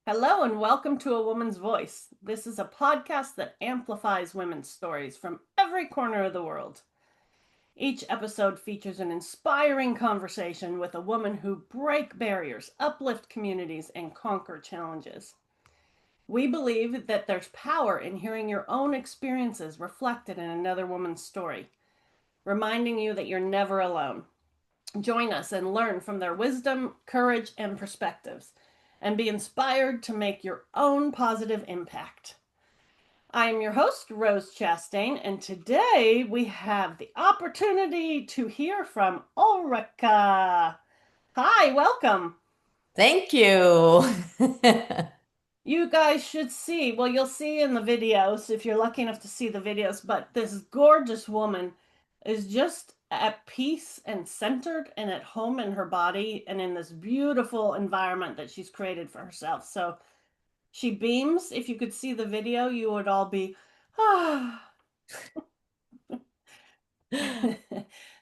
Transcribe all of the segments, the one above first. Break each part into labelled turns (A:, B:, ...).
A: Hello and welcome to A Woman's Voice. This is a podcast that amplifies women's stories from every corner of the world. Each episode features an inspiring conversation with a woman who break barriers, uplift communities, and conquer challenges. We believe that there's power in hearing your own experiences reflected in another woman's story, reminding you that you're never alone. Join us and learn from their wisdom, courage, and perspectives, and be inspired to make your own positive impact. I am your host, Rose Chastain, and today we have the opportunity to hear from Ulrika. Hi, welcome.
B: Thank you.
A: You guys should see, well, you'll see in the videos if you're lucky enough to see the videos, but this gorgeous woman is just at peace and centered and at home in her body and in this beautiful environment that she's created for herself. So she beams. If you could see the video, you would all be, ah.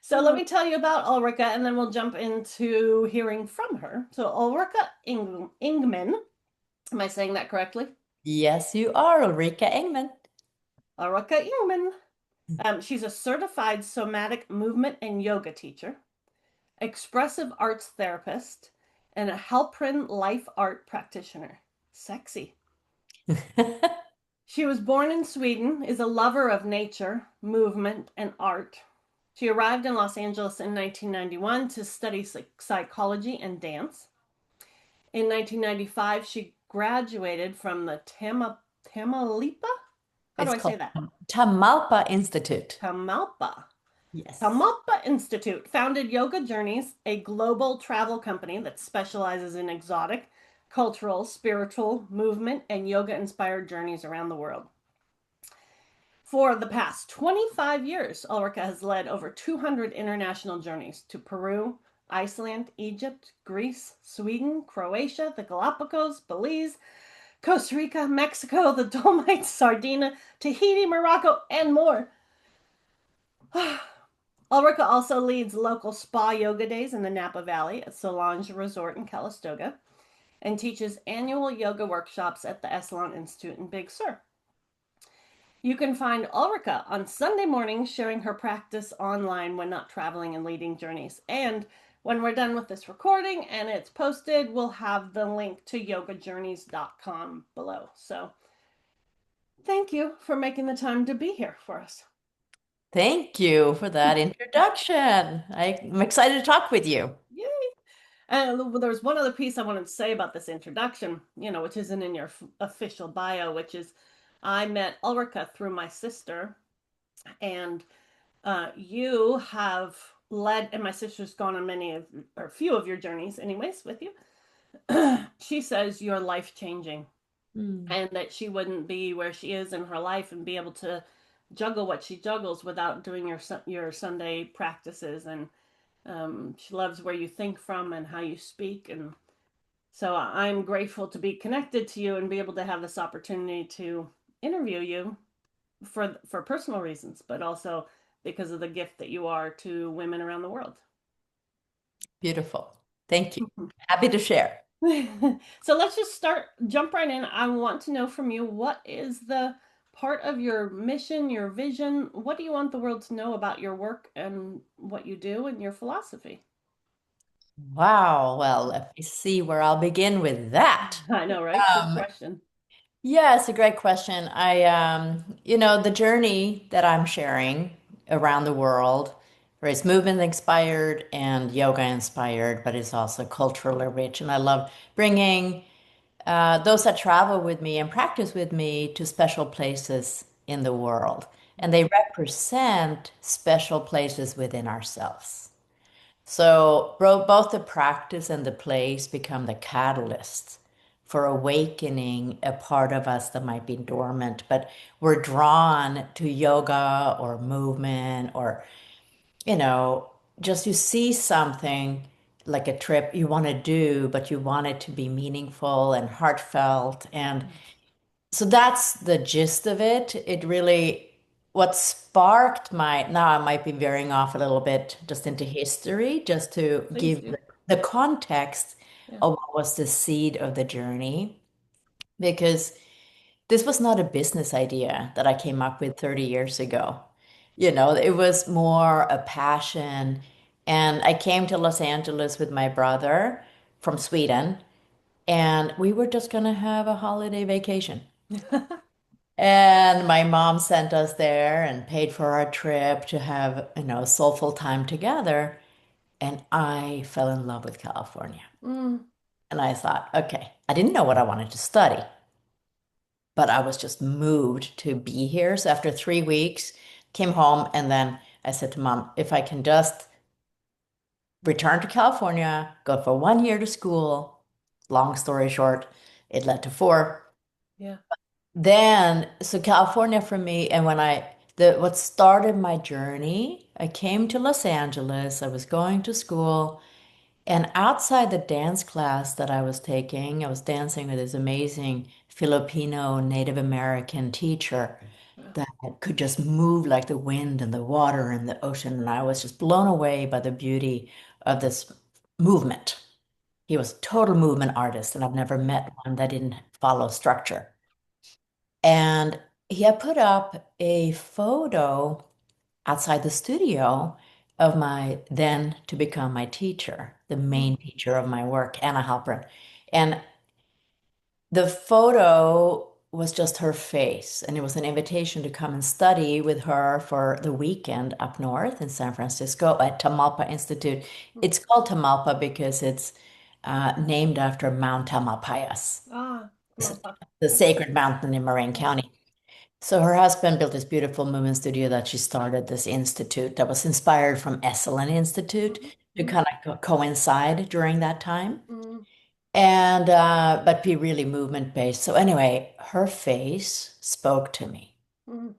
A: So let me tell you about Ulrika and then we'll jump into hearing from her. So Ulrika Engman, am I saying that correctly?
B: Yes, you are Ulrika Engman.
A: Ulrika Engman. She's a certified somatic movement and yoga teacher, expressive arts therapist, and a Halprin Life Art practitioner. Sexy. She was born in Sweden, is a lover of nature, movement, and art. She arrived in Los Angeles in 1991 to study psychology and dance. In 1995, she graduated from the Tamalpa. How do
B: It's
A: I say
B: called
A: that?
B: Tamalpa Institute.
A: Tamalpa.
B: Yes.
A: Tamalpa Institute founded Yoga Journeys, a global travel company that specializes in exotic, cultural, spiritual, movement, and yoga inspired journeys around the world. For the past 25 years, Ulrika has led over 200 international journeys to Peru, Iceland, Egypt, Greece, Sweden, Croatia, the Galapagos, Belize, Costa Rica, Mexico, the Dolomites, Sardinia, Tahiti, Morocco, and more. Ulrika also leads local spa yoga days in the Napa Valley at Solange Resort in Calistoga and teaches annual yoga workshops at the Expressive Institute in Big Sur. You can find Ulrika on Sunday mornings sharing her practice online when not traveling and leading journeys. And when we're done with this recording and it's posted, we'll have the link to yogajourneys.com below. So thank you for making the time to be here for us.
B: Thank you for that introduction. I'm excited to talk with you.
A: Yay! And there's one other piece I wanted to say about this introduction, which isn't in your official bio, which is I met Ulrika through my sister, and you have led, and my sister's gone on many of, or a few of your journeys, anyways, with you. She says you're life changing,
B: Mm.
A: and that she wouldn't be where she is in her life and be able to juggle what she juggles without doing your Sunday practices. And she loves where you think from and how you speak. And so I'm grateful to be connected to you and be able to have this opportunity to interview you for personal reasons, but also because of the gift that you are to women around the world.
B: Beautiful. Thank you. Happy to share.
A: So let's just jump right in. I want to know from you, what is the part of your mission, your vision? What do you want the world to know about your work and what you do and your philosophy?
B: Wow. Well, let me see where I'll begin with that.
A: I know, right? Big
B: Um,
A: question.
B: yeah, it's a great question. The journey that I'm sharing around the world, where it's movement inspired and yoga inspired, but it's also culturally rich. And I love bringing those that travel with me and practice with me to special places in the world. And they represent special places within ourselves. So both the practice and the place become the catalyst for awakening a part of us that might be dormant, but we're drawn to yoga or movement or, you know, just you see something like a trip you want to do, but you want it to be meaningful and heartfelt. And so that's the gist of it. It really, what sparked now I might be veering off a little bit just into history, just to
A: Please
B: give
A: do.
B: the context
A: Yeah.
B: of what was the seed of the journey. because this was not a business idea that I came up with 30 years ago. It was more a passion. And I came to Los Angeles with my brother from Sweden, and we were just going to have a holiday vacation. And my mom sent us there and paid for our trip to have, soulful time together. And I fell in love with California.
A: Mm,
B: And I thought, okay, I didn't know what I wanted to study, but I was just moved to be here. So after 3 weeks, came home and then I said to mom, if I can just return to California, go for 1 year to school, long story short, it led to 4.
A: yeah.
B: Then, so California for me, and what started my journey, I came to Los Angeles, I was going to school, and outside the dance class that I was taking, I was dancing with this amazing Filipino Native American teacher
A: Yeah.
B: that could just move like the wind and the water and the ocean. And I was just blown away by the beauty of this movement. He was a total movement artist, and I've never met one that didn't follow structure. And he had put up a photo outside the studio of my then to become my teacher, the
A: Mm,
B: main teacher of my work, Anna Halprin. And the photo was just her face, and it was an invitation to come and study with her for the weekend up north in San Francisco at Tamalpa Institute.
A: mm.
B: It's called Tamalpa because it's named after Mount Tamalpais,
A: Ah,
B: it's
A: Tamalpa.
B: the
A: Okay.
B: sacred mountain in Marin
A: Yeah.
B: County. So her husband built this beautiful movement studio that she started this institute that was inspired from Esalen Institute
A: Mhm,
B: to
A: mhm,
B: kind of coincide during that time.
A: mm,
B: And but be really movement based. So anyway, her face spoke to me.
A: mm,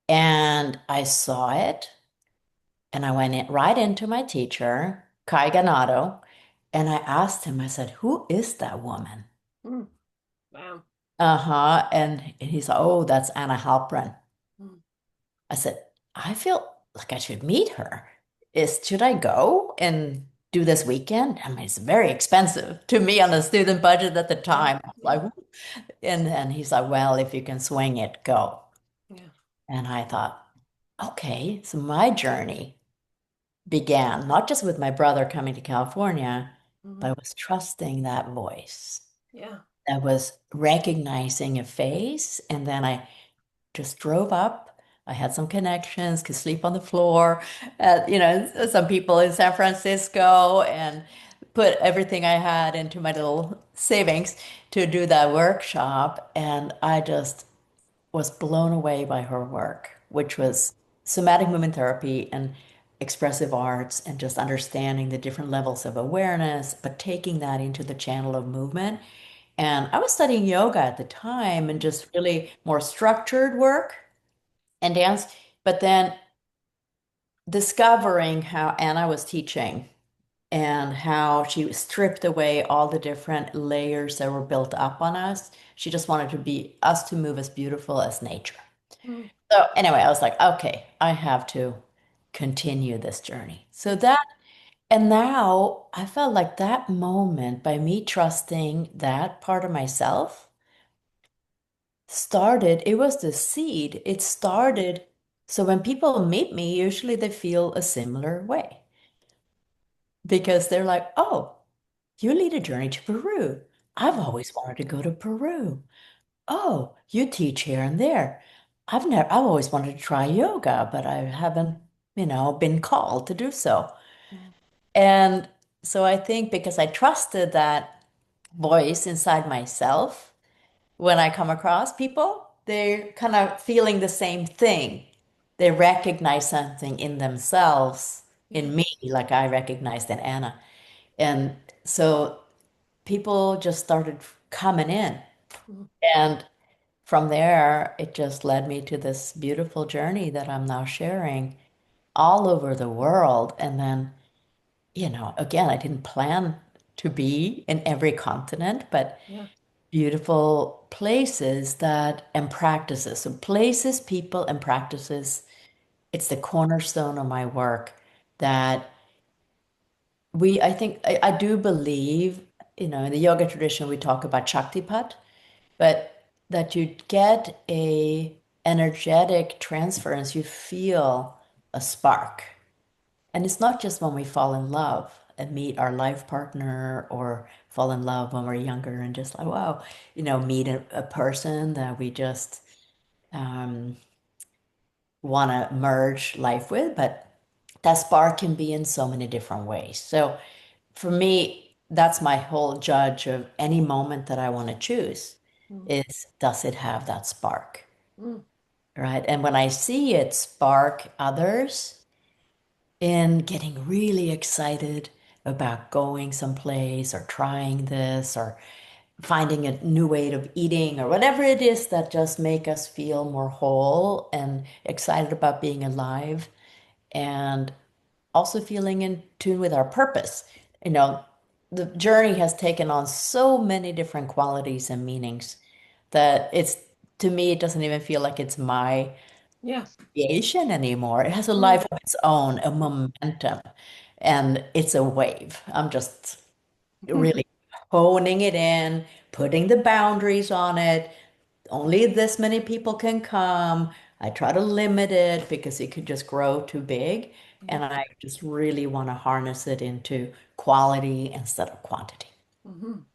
B: And I saw it and I went right into my teacher, Kai Ganado, and I asked him, I said, who is that woman?
A: mm. Wow.
B: Uh-huh. And he said, oh, that's Anna Halprin.
A: Mm,
B: I said, I feel like I should meet her. Should I go and do this weekend? I mean, it's very expensive to me on a student budget at the
A: yeah.
B: time. I was
A: Yeah.
B: like, and then he's like, well, if you can swing it, go.
A: Yeah.
B: And I thought, okay, so my journey began not just with my brother coming to California, but
A: Mhm,
B: I was trusting that voice.
A: yeah.
B: I was recognizing a face, and then I just drove up. I had some connections, could sleep on the floor at, some people in San Francisco and put everything I had into my little savings to do that workshop. And I just was blown away by her work, which was somatic movement therapy and expressive arts and just understanding the different levels of awareness, but taking that into the channel of movement. And I was studying yoga at the time and just really more structured work and dance, but then discovering how Anna was teaching and how she stripped away all the different layers that were built up on us. She just wanted to be us to move as beautiful as nature.
A: Mm,
B: So anyway, I was like, okay, I have to continue this journey. So
A: mm,
B: that, and now I felt like that moment by me trusting that part of myself started, it was the seed. It started. So when people meet me, usually they feel a similar way because they're like, oh, you lead a journey to Peru. I've
A: mm,
B: always wanted to go to Peru. Oh, you teach here and there. I've always wanted to try yoga, but I haven't, been called to do so.
A: mm,
B: And so I think because I trusted that voice inside myself, when I come across people, they're kind of feeling the same thing. They recognize something in themselves,
A: yeah.
B: in me, like I recognized in Anna. And so people just started coming in.
A: Mm,
B: And from there, it just led me to this beautiful journey that I'm now sharing all over the world. And then, again, I didn't plan to be in every continent, but
A: yeah.
B: beautiful places that and practices. So places, people, and practices. It's the cornerstone of my work that I think I do believe, in the yoga tradition, we talk about Shaktipat. but that you get a energetic transference, you feel a spark. And it's not just when we fall in love and meet our life partner or fall in love when we're younger and just like, wow, meet a person that we just um, want to merge life with, but that spark can be in so many different ways. So for me, that's my whole judge of any moment that I want to choose
A: Mm,
B: is does it have that spark?
A: mm,
B: Right. And when I see it spark others in getting really excited about going someplace or trying this or finding a new way of eating or whatever it is that just make us feel more whole and excited about being alive and also feeling in tune with our purpose. You know, the journey has taken on so many different qualities and meanings that it's to me it doesn't even feel like it's my
A: yeah.
B: creation anymore. It has a
A: Mm,
B: life of its own, a momentum, and it's a wave. I'm just really honing it in, putting the boundaries on it. Only this many people can come. I try to limit it because it could just grow too big. And I just really want to harness it into quality instead of quantity.
A: mhm.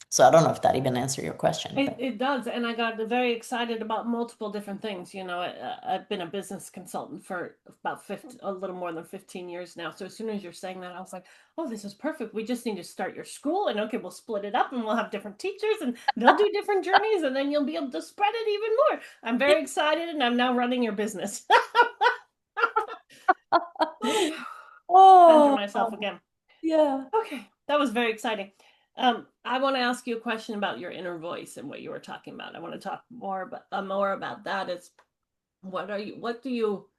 B: So I don't know if that even answered your question,
A: It
B: but
A: it does, and I got very excited about multiple different things. I've been a business consultant for about 15, a little more than 15 years now. So as soon as you're saying that, I was like, "Oh, this is perfect. We just need to start your school, and okay, we'll split it up, and we'll have different teachers, and they'll do different journeys, and then you'll be able to spread it even more." I'm very excited, and I'm now running your business. Center
B: oh,
A: myself again.
B: yeah.
A: Okay, that was very exciting. I want to ask you a question about your inner voice and what you were talking about. I want to talk more about that. Is what do you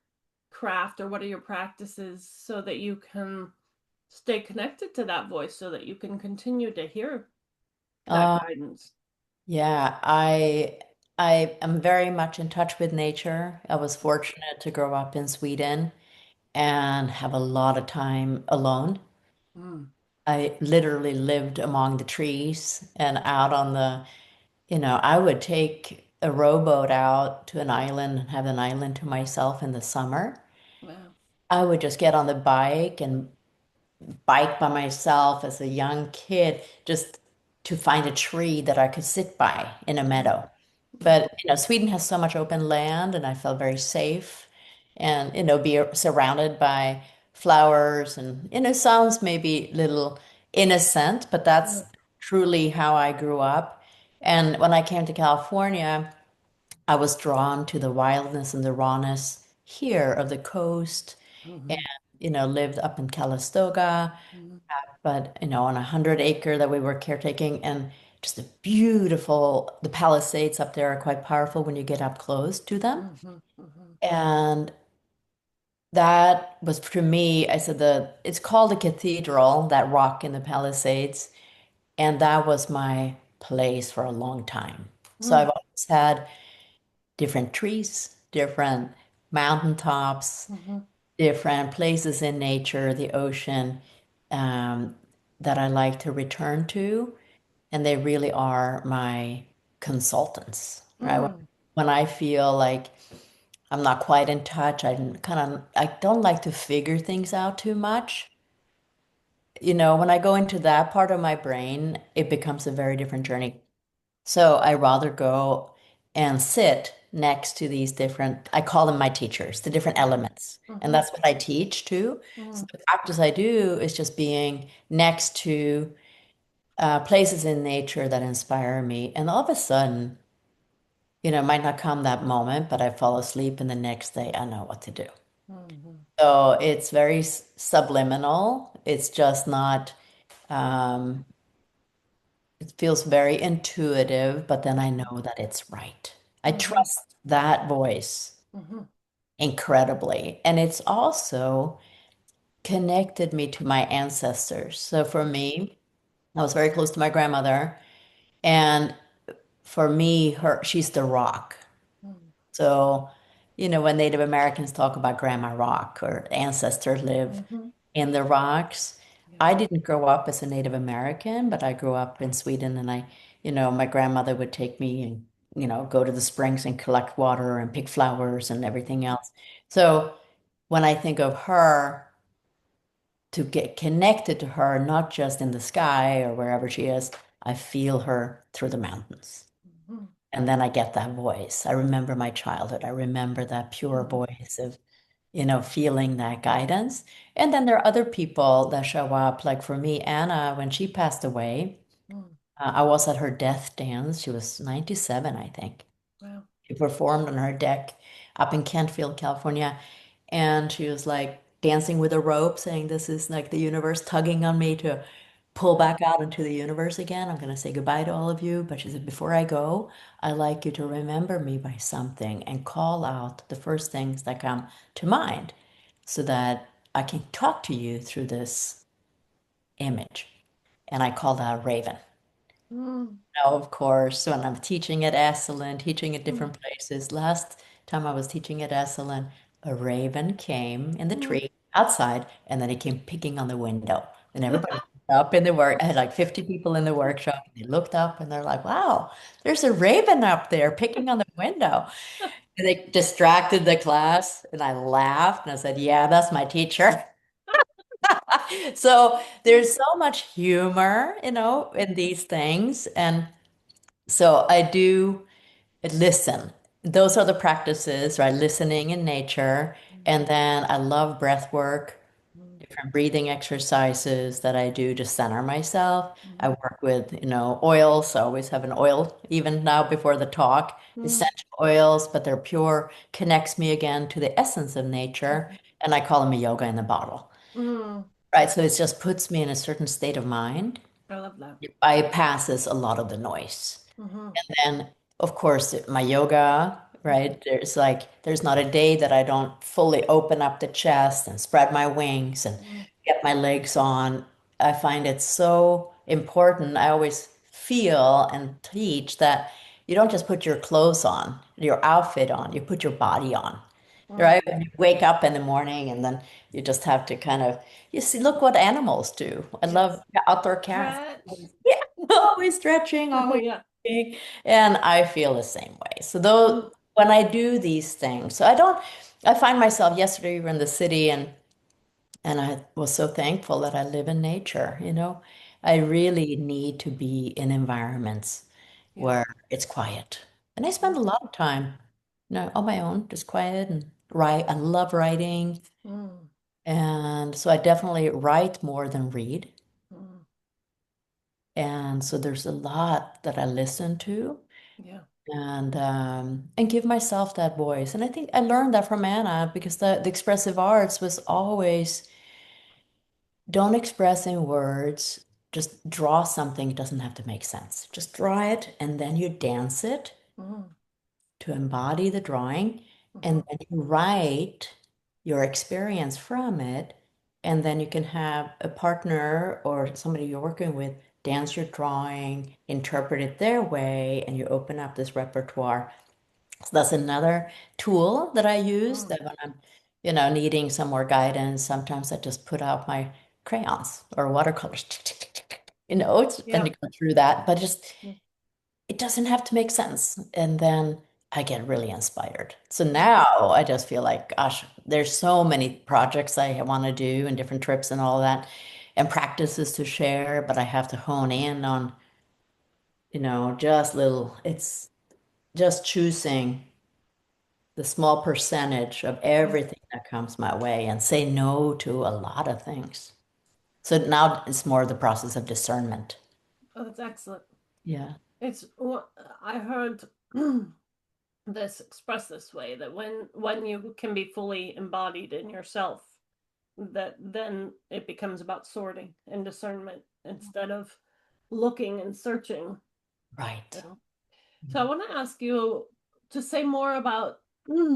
A: craft, or what are your practices so that you can stay connected to that voice, so that you can continue to hear that
B: Uh,
A: guidance?
B: yeah, I am very much in touch with nature. I was fortunate to grow up in Sweden and have a lot of time alone.
A: Mm,
B: I literally lived among the trees and out on I would take a rowboat out to an island and have an island to myself in the summer.
A: wow.
B: I would just get on the bike and bike by myself as a young kid just to find a tree that I could sit by in a
A: Mm,
B: meadow.
A: mm,
B: But Sweden has so much open land, and I felt very safe, and be surrounded by flowers, and sounds maybe little innocent, but that's
A: mm,
B: truly how I grew up. And when I came to California, I was drawn to the wildness and the rawness here of the coast, and
A: mhm,
B: lived up in Calistoga,
A: mhm,
B: but on 100 acre that we were caretaking, and just the Palisades up there are quite powerful when you get up close to them.
A: mhm, mhm,
B: And that was to me, I said it's called a cathedral, that rock in the Palisades, and that was my place for a long time. So I've
A: mm,
B: always had different trees, different mountaintops,
A: mhm,
B: different places in nature, the ocean, um, that I like to return to. And they really are my consultants, right? When,
A: mm,
B: when I feel like I'm not quite in touch, I don't like to figure things out too much. When I go into that part of my brain, it becomes a very different journey. So I rather go and sit next to these different, I call them my teachers, the different elements. And
A: mhm,
B: that's what I teach too. So
A: mhm,
B: the practice I do is just being next to places in nature that inspire me. And all of a sudden, it might not come that moment, but I fall asleep and the next day I know what to do.
A: mhm,
B: So it's very subliminal. It's just not, um, it feels very intuitive, but then I know that it's right. I
A: mhm,
B: trust that voice
A: mhm,
B: incredibly. And it's also connected me to my ancestors. So for me, I was very close to my grandmother. And for me, she's the rock.
A: mhm,
B: So, when Native Americans talk about Grandma Rock or ancestors live
A: mhm,
B: in the rocks,
A: Yeah.
B: I didn't grow up as a Native American, but I grew up in Sweden and my grandmother would take me and, go to the springs and collect water and pick flowers and everything else. So when I think of her, to get connected to her, not just in the sky or wherever she is, I feel her through the mountains.
A: Mhm.
B: And then I get that voice. I remember my childhood. I remember that pure
A: Mhm.
B: voice of, feeling that guidance. And then there are other people that show up. Like for me, Anna, when she passed away,
A: Mhm.
B: I was at her death dance. She was 97, I think.
A: Wow.
B: She performed on her deck up in Kentfield, California. And she was like dancing with a rope, saying, "This is like the universe tugging on me to pull back out into the universe again. I'm going to say goodbye to all of you." But she said, "Before I go, I'd like you to remember me by something and call out the first things that come to mind so that I can talk to you through this image." And I called out Raven.
A: Mhm.
B: Now, of course, when I'm teaching at Esalen, teaching at
A: Mhm.
B: different places, last time I was teaching at Esalen, a raven came in the
A: Mhm.
B: tree outside and then he came picking on the window. And everybody looked up in the work. I had like 50 people in the workshop. And they looked up and they're like, "Wow, there's a raven up there picking on the window." And they distracted the class and I laughed and I said, "Yeah, that's my teacher." So there's so much humor, in these things. And so I do listen. Those are the practices, right? Listening in nature. And then I love breath work,
A: Mhm.
B: different breathing exercises that I do to center myself. I
A: Mhm.
B: work with, oils. I always have an oil, even now before the talk,
A: Mhm.
B: essential oils, but they're pure, connects me again to the essence of nature. And I call them a yoga in the bottle,
A: Mhm.
B: right? So it just puts me in a certain state of mind.
A: I love that.
B: It bypasses a lot of the noise.
A: Mhm.
B: And of course, my yoga, right? There's not a day that I don't fully open up the chest and spread my wings and
A: Mhm.
B: get my legs on. I find it so important. I always feel and teach that you don't just put your clothes on, your outfit on, you put your body on,
A: Mhm.
B: right? When you wake up in the morning and then you just have to kind of, you see, look what animals do. I love
A: Yes.
B: outdoor cats.
A: Stretch.
B: Yeah, always stretching, always
A: Yeah.
B: moving, and I feel the same way. So
A: Mhm.
B: though when I do these things, I find myself yesterday we were in the city and I was so thankful that I live in nature. I really need to be in environments
A: Yeah.
B: where it's quiet. And I spend
A: Mhm.
B: a lot of time, on my own, just quiet and write. I love writing.
A: Mhm.
B: And so I definitely write more than read.
A: Mhm.
B: And so there's a lot that I listen to
A: Yeah.
B: and give myself that voice. And I think I learned that from Anna because the expressive arts was always don't express in words, just draw something. It doesn't have to make sense. Just draw it and then you dance it
A: Mhm.
B: to embody the drawing,
A: Mhm.
B: and then you write your experience from it, and then you can have a partner or somebody you're working with dance your drawing, interpret it their way, and you open up this repertoire. So that's another tool that I use
A: Mhm.
B: that when I'm, needing some more guidance, sometimes I just put out my crayons or watercolors. And
A: Yeah.
B: you go through that, but just it doesn't have to make sense. And then I get really inspired. So
A: Mhm.
B: now I just feel like, gosh, there's so many projects I want to do and different trips and all that and practices to share, but I have to hone in on, it's just choosing the small percentage of
A: Mhm.
B: everything that comes my way and say no to a lot of things. So now it's more the process of discernment.
A: Oh, that's excellent.
B: Yeah.
A: It's what I heard this expressed this way that when you can be fully embodied in yourself, that then it becomes about sorting and discernment instead of looking and searching. You
B: Right.
A: know? So I want to ask you to say more about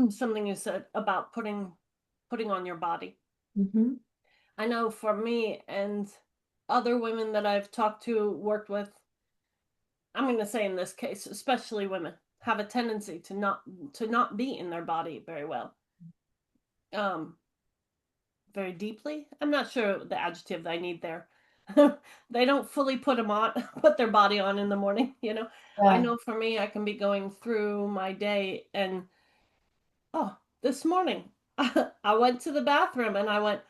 A: something you said about putting on your body.
B: Hmm.
A: I know for me and other women that I've talked to, worked with, I'm going to say in this case, especially women, have a tendency to not be in their body very well. Um, very deeply. I'm not sure the adjective I need there. They don't fully put them on, put their body on in the morning, you know. I
B: Yeah.
A: know for me, I can be going through my day and, oh, this morning I went to the bathroom and I went,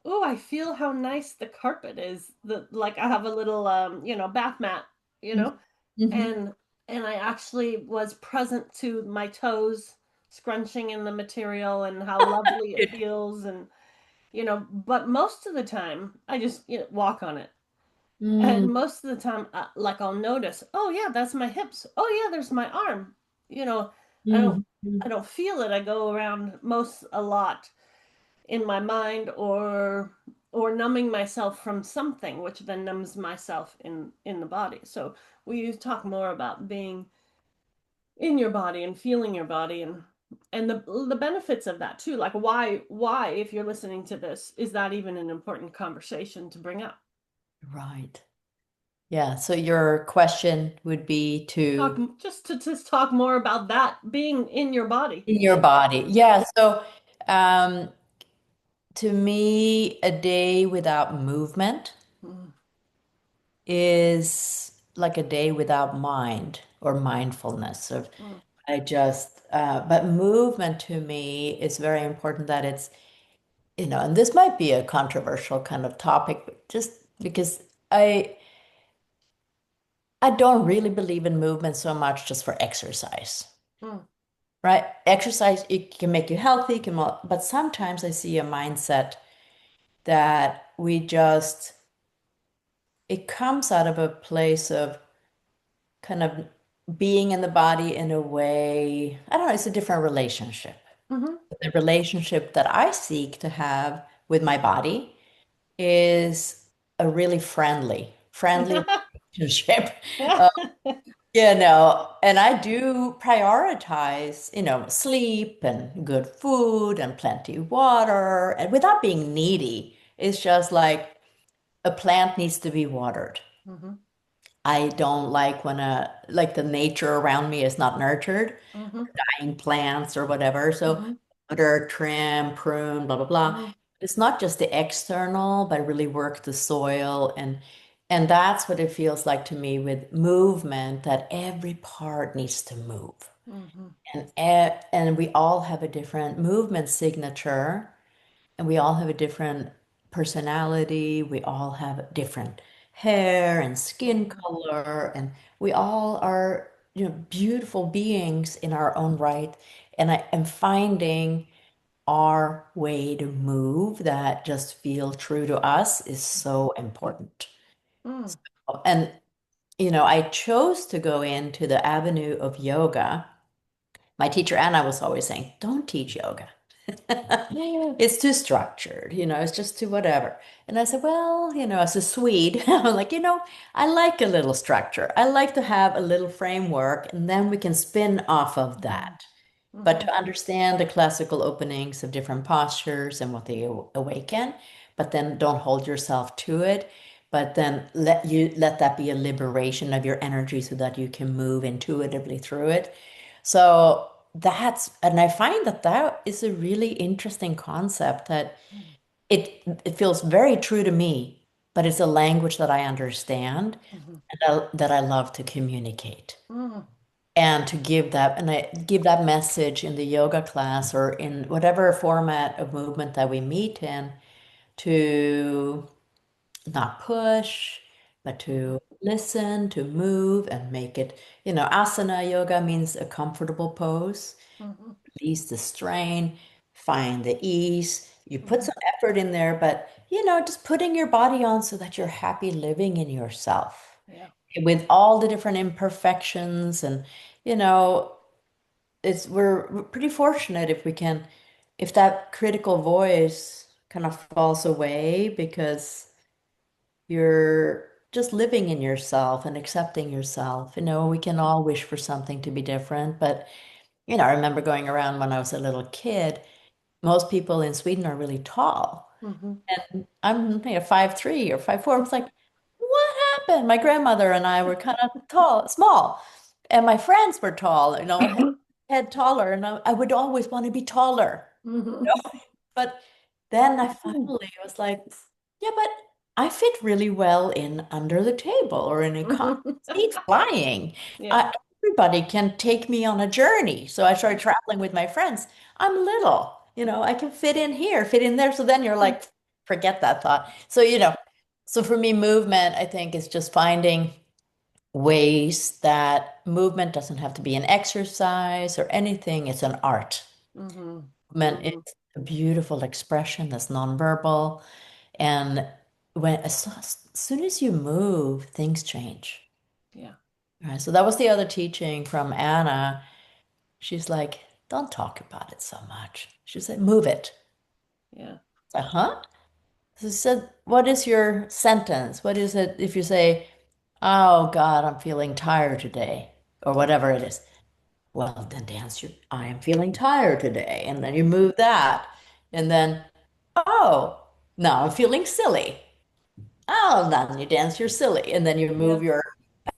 A: oh, I feel how nice the carpet is. The like I have a little bath mat, you know,
B: Mm-hmm.
A: and I actually was present to my toes scrunching in the material and how lovely it feels, and but most of the time I just walk on it.
B: Mm,
A: And most of the time, like I'll notice, oh yeah, that's my hips. Oh yeah, there's my arm. You know, I don't
B: mm,
A: I don't feel it. I go around most a lot in my mind, or numbing myself from something, which then numbs myself in the body. So we talk more about being in your body and feeling your body, and the benefits of that too. Like why if you're listening to this, is that even an important conversation to bring up?
B: right. Yeah. So your question would be
A: Talk
B: to
A: just to just talk more about that being in your body.
B: in your body.
A: Yeah.
B: Yeah. So um, to me, a day without movement
A: Mm,
B: is like a day without mind or mindfulness. Or
A: mm,
B: but movement to me is very important that it's, and this might be a controversial kind of topic, but just because I don't really believe in movement so much just for exercise,
A: mm,
B: right? Exercise, it can make you healthy, but sometimes I see a mindset that it comes out of a place of kind of being in the body in a way, I don't know, it's a different relationship.
A: mm-hmm.
B: The relationship that I seek to have with my body is a really friendly relationship. And I do prioritize, sleep and good food and plenty of water and without being needy. It's just like a plant needs to be watered.
A: Mm-hmm.
B: I don't like when like the nature around me is not nurtured,
A: Mm-hmm.
B: dying plants or whatever. So
A: Mm-hmm.
B: water, trim, prune, blah, blah, blah.
A: Mm-hmm.
B: It's not just the external, but really work the soil, and that's what it feels like to me with movement, that every part needs to move.
A: Mm-hmm.
B: And we all have a different movement signature, and we all have a different personality. We all have different hair and skin
A: Mm-hmm.
B: color, and we all are, beautiful beings in our own right. And I am finding our way to move that just feel true to us is so important.
A: Mm-hmm.
B: And, I chose to go into the avenue of yoga. My teacher Anna was always saying, don't teach yoga. It's too structured, it's just too whatever. And I said, well, as a Swede, I'm like, I like a little structure. I like to have a little framework, and then we can spin off of
A: Mm-hmm.
B: that. But
A: Mm-hmm.
B: to understand the classical openings of different postures and what they awaken, but then don't hold yourself to it. But then let that be a liberation of your energy so that you can move intuitively through it. So and I find that that is a really interesting concept that it feels very true to me, but it's a language that I understand
A: Mm-hmm.
B: and that I love to communicate
A: Mm-hmm.
B: and to give that, and I give that message in the yoga class or in whatever format of movement that we meet in, to not push, but
A: Mm-hmm.
B: to listen, to move and make it, asana yoga means a comfortable pose,
A: Mm-hmm.
B: release the strain, find the ease. You put
A: Mm-hmm.
B: some effort in there, but just putting your body on so that you're happy living in yourself
A: Yeah.
B: with all the different imperfections. And you know we're pretty fortunate if that critical voice kind of falls away, because you're just living in yourself and accepting yourself. We can all wish for something to be different, but I remember going around when I was a little kid. Most people in Sweden are really tall.
A: Mm-hmm.
B: And I'm 5'3" or 5'4". I was like, what happened? My grandmother and I were kind of small. And my friends were tall, head taller. And I would always want to be taller.
A: Mm-hmm.
B: But then I finally was like, yeah, but I fit really well in under the table or in a car seat flying.
A: Yeah.
B: Uh, Everybody can take me on a journey. So I started traveling with my friends. I'm little, I can fit in here, fit in there. So then you're like, forget that thought. So, so for me, movement, I think, is just finding ways that movement doesn't have to be an exercise or anything. It's an art.
A: Mm-hmm.
B: Movement
A: Mm-hmm.
B: is a beautiful expression that's nonverbal. And as soon as you move, things change.
A: Yeah.
B: Right? So that was the other teaching from Anna. She's like, don't talk about it so much. She said, move it.
A: Yeah.
B: Huh? So she said, what is your sentence? What is it if you say, oh God, I'm feeling tired today, or whatever it is? Well, then dance your, I am feeling tired today. And then you move that. And then, oh, now I'm feeling silly. Oh, then you dance your silly. And then you
A: Yeah.
B: move your,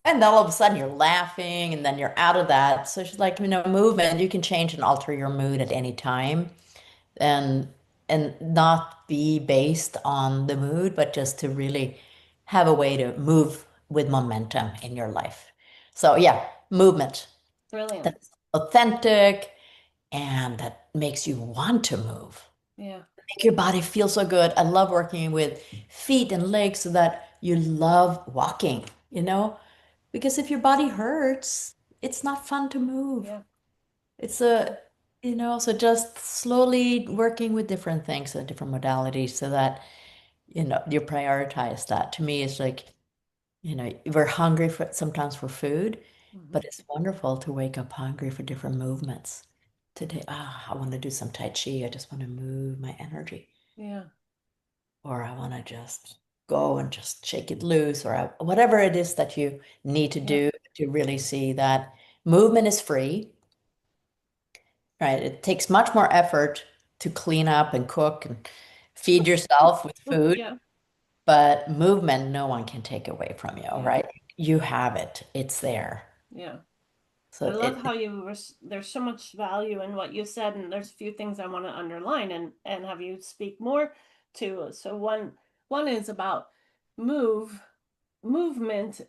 B: and then all of a sudden you're laughing and then you're out of that. So she's like, movement, you can change and alter your mood at any time and not be based on the mood, but just to really have a way to move with momentum in your life. So yeah, movement
A: Brilliant.
B: that's authentic and that makes you want to move.
A: Yeah.
B: Make your body feel so good. I love working with feet and legs so that you love walking, because if your body hurts, it's not fun to move.
A: Yeah.
B: It's
A: Yeah.
B: so just slowly working with different things and different modalities so that, you prioritize that. To me, it's like, we're hungry sometimes for food,
A: Mm-hmm.
B: but it's wonderful to wake up hungry for different movements. Today, I want to do some Tai Chi. I just want to move my energy.
A: Yeah.
B: Or I want to just go and just shake it loose, or whatever it is that you need to
A: Yeah.
B: do to really see that movement is free, right? It takes much more effort to clean up and cook and feed yourself with food,
A: Yeah.
B: but movement, no one can take away from you,
A: Yeah.
B: right? You have it, it's there.
A: Yeah. I
B: So
A: love how there's so much value in what you said, and there's a few things I want to underline and have you speak more to. So one is about move movement,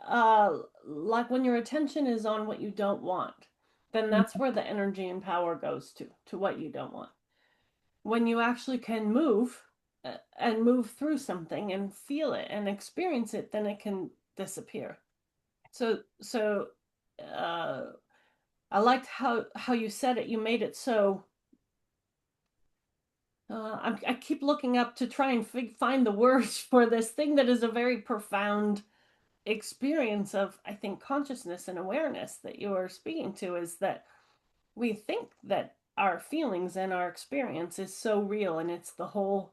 A: like when your attention is on what you don't want, then that's where the energy and power goes to what you don't want. When you actually can move and move through something and feel it and experience it, then it can disappear. So uh I liked how you said it. You made it so. I keep looking up to try and find the words for this thing that is a very profound experience of, I think, consciousness and awareness that you are speaking to. Is that we think that our feelings and our experience is so real, and it's the whole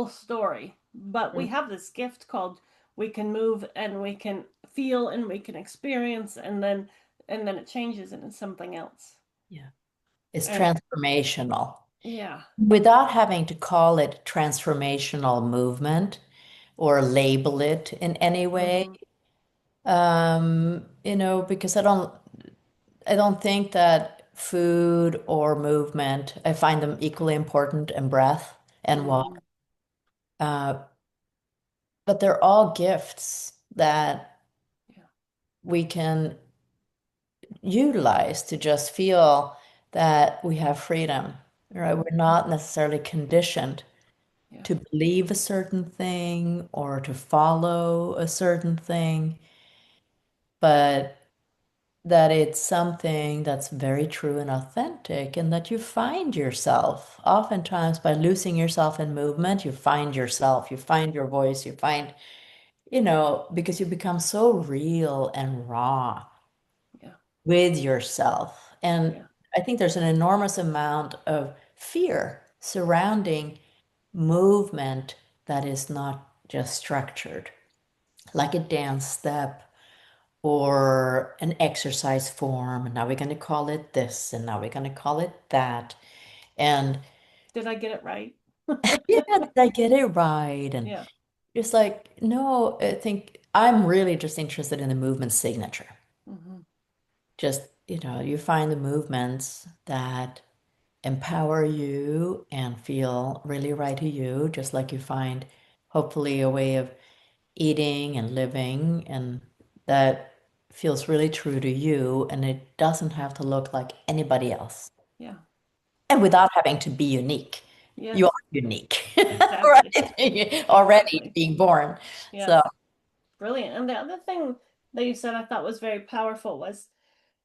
A: story. But we have this gift called we can move and we can feel and we can experience, and then it changes and it's something else.
B: yeah, it's
A: And
B: transformational.
A: yeah.
B: Without having to call it transformational movement or label it in any way,
A: Mm-hmm.
B: because I don't think that food or movement, I find them equally important, and breath and water.
A: Mm-hmm.
B: Uh, but they're all gifts that
A: Yeah.
B: we can utilize to just feel that we have freedom, right? We're not necessarily conditioned
A: Yeah.
B: to believe a certain thing or to follow a certain thing, but that it's something that's very true and authentic, and that you find yourself. Oftentimes, by losing yourself in movement, you find yourself, you find your voice, you find, because you become so real and raw
A: Yeah.
B: with yourself. And
A: Yeah.
B: I think there's an enormous amount of fear surrounding movement that is not just structured, like a dance step or an exercise form. And now we're going to call it this, and now we're going to call it that. And
A: Did I get it right?
B: yeah, did I get it right? And
A: Yeah.
B: it's like, no, I think I'm really just interested in the movement signature.
A: Mm-hmm.
B: Just, you find the movements that empower you and feel really right to you, just like you find hopefully a way of eating and living and that feels really true to you and it doesn't have to look like anybody else.
A: Yeah.
B: And without having to be unique. You are
A: Yes.
B: unique,
A: Exactly.
B: right? Already
A: Exactly.
B: being born. So,
A: Yes. Brilliant. And the other thing that you said I thought was very powerful was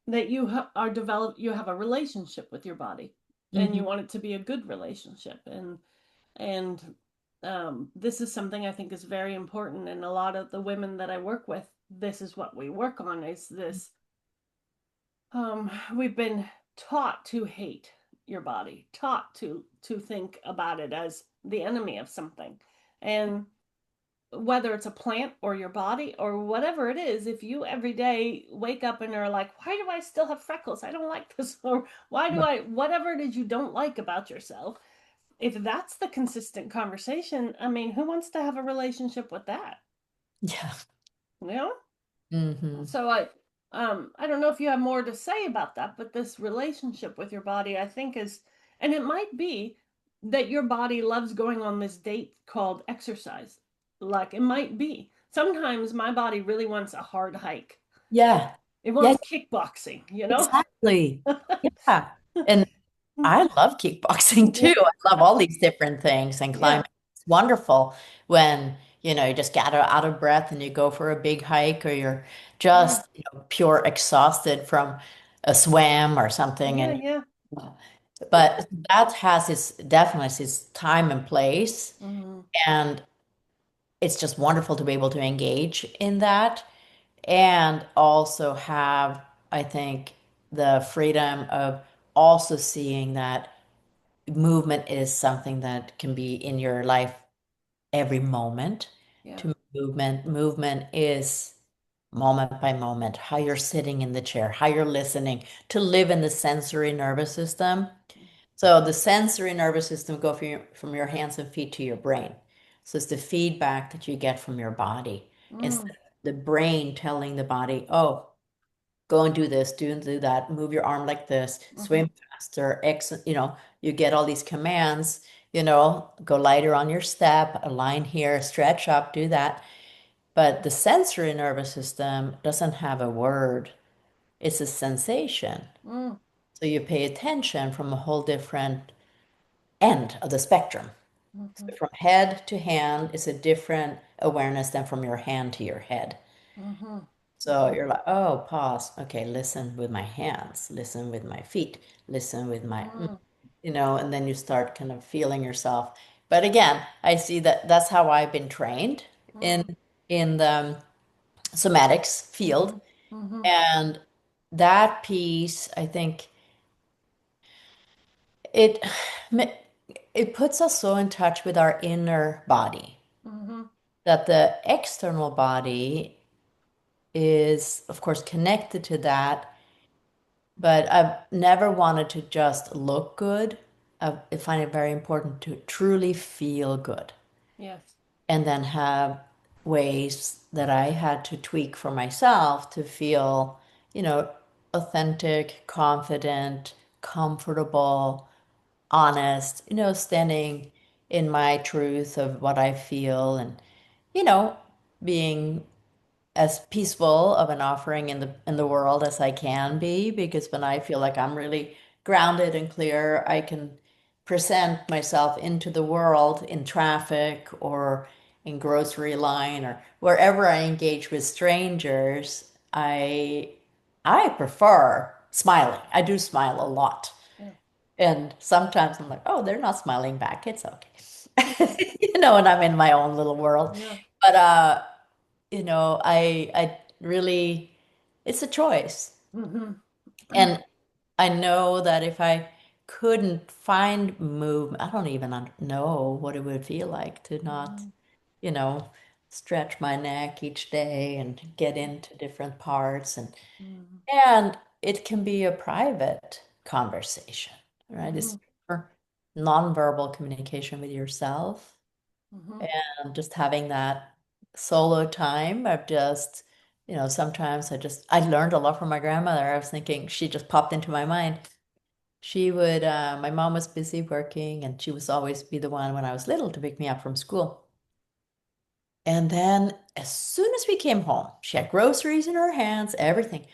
A: that are developed, you have a relationship with your body and you
B: mhm.
A: want it to be a good relationship. And this is something I think is very important. And a lot of the women that I work with, this is what we work on is this. We've been taught to hate your body, taught to think about it as the enemy of something. And whether it's a plant or your body or whatever it is, if you every day wake up and are like, why do I still have freckles? I don't like this. Or why do I, whatever it is you don't like about yourself, if that's the consistent conversation, I mean, who wants to have a relationship with that?
B: Yeah.
A: You know?
B: Hmm.
A: So I don't know if you have more to say about that, but this relationship with your body, I think is, and it might be that your body loves going on this date called exercise. Like it might be. Sometimes my body really wants a hard hike.
B: Yeah.
A: It
B: Yeah,
A: wants kickboxing, you know?
B: exactly. Yeah. And I love kickboxing too.
A: Yeah.
B: I love all these different things and
A: Yeah.
B: climbing. It's wonderful when, you just get out of breath and you go for a big hike or you're
A: Yeah.
B: just, pure exhausted from a swim or something.
A: Yeah.
B: And
A: Yeah.
B: but that has its definitely its time and place.
A: Mm-hmm.
B: And it's just wonderful to be able to engage in that and also have, I think, the freedom of also seeing that movement is something that can be in your life every moment.
A: Yeah.
B: To movement is moment by moment, how you're sitting in the chair, how you're listening, to live in the sensory nervous system. So the sensory nervous system go from your hands and feet to your brain. So it's the feedback that you get from your body. It's
A: Mm.
B: the brain telling the body, oh, go and do this, do and do that, move your arm like this,
A: Mm-hmm.
B: swim faster, you get all these commands, go lighter on your step, align here, stretch up, do that. But the sensory nervous system doesn't have a word, it's a sensation.
A: Mm.
B: So you pay attention from a whole different end of the spectrum.
A: Mm-hmm.
B: So from head to hand is a different awareness than from your hand to your head.
A: Mm-hmm.
B: So you're like, oh, pause. Okay, listen with my hands, listen with my feet, listen with my,
A: Mm-hmm.
B: and then you start kind of feeling yourself. But again, I see that that's how I've been trained in
A: Mm-hmm.
B: in the somatics field.
A: Mm-hmm. Mm-hmm.
B: And that piece, I think it it puts us so in touch with our inner body
A: Mm-hmm.
B: that the external body is, of course, connected to that. But I've never wanted to just look good. I find it very important to truly feel good
A: Yes.
B: and then have ways that I had to tweak for myself to feel, you know, authentic, confident, comfortable, honest, standing in my truth of what I feel and, being as peaceful of an offering in the world as I can be, because when I feel like I'm really grounded and clear, I can present myself into the world in traffic or in grocery line or wherever I engage with strangers. I prefer smiling. I do smile a lot.
A: Yeah.
B: And sometimes I'm like, oh, they're not smiling back. It's okay. And I'm in my own little world.
A: Yeah.
B: But I really, it's a choice.
A: Mm-hmm.
B: And I know that if I couldn't find movement, I don't even know what it would feel like to not,
A: Mm-hmm.
B: you know, stretch my neck each day and get into different parts and it can be a private conversation, right?
A: Mm-hmm.
B: It's for nonverbal communication with yourself
A: Mm-hmm.
B: and just having that solo time of just, sometimes I learned a lot from my grandmother. I was thinking, she just popped into my mind. She would, my mom was busy working and she was always be the one when I was little to pick me up from school. And then as soon as we came home, she had groceries in her hands, everything.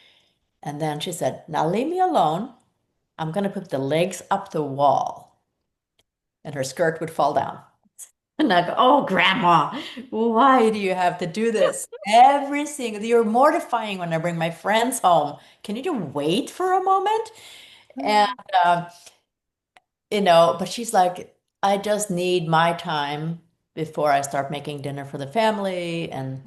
B: And then she said, now leave me alone. I'm going to put the legs up the wall. And her skirt would fall down. And I go, oh, Grandma, why do you have to do this? Every single, you're mortifying when I bring my friends home. Can you just wait for a moment? And,
A: Mm-hmm.
B: um, but she's like, I just need my time before I start making dinner for the family. And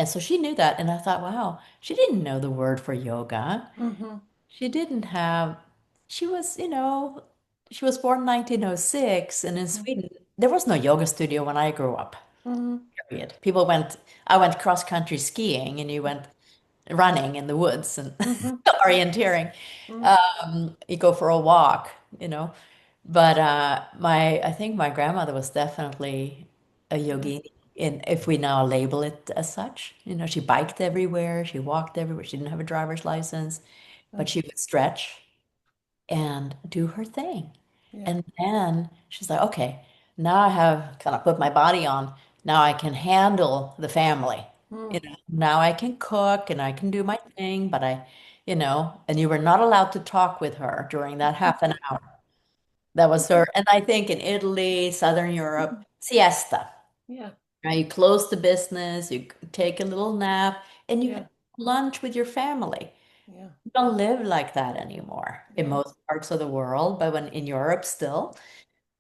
B: so she knew that. And I thought, wow, she didn't know the word for yoga.
A: Mm-hmm.
B: She didn't have, she was, she was born 1906, and in Sweden, there was no yoga studio when I grew up,
A: Mm-hmm.
B: period. I went cross country skiing, and you went running in the woods and
A: Mm-hmm.
B: orienteering.
A: Mm-hmm.
B: You go for a walk, you know. But I think my grandmother was definitely a
A: Yeah.
B: yogini, in if we now label it as such. She biked everywhere, she walked everywhere. She didn't have a driver's license,
A: Yeah.
B: but she would stretch and do her thing.
A: Yeah.
B: And then she's like, okay, now I have kind of put my body on. Now I can handle the family.
A: Mm.
B: Now I can cook and I can do my thing, but and you were not allowed to talk with her during that half an hour. That was her. And I think in Italy, Southern Europe, siesta.
A: Yeah.
B: Right? You close the business, you take a little nap, and you have
A: Yeah.
B: lunch with your family.
A: Yeah.
B: We don't live like that anymore in
A: Yeah.
B: most parts of the world, but when in Europe still,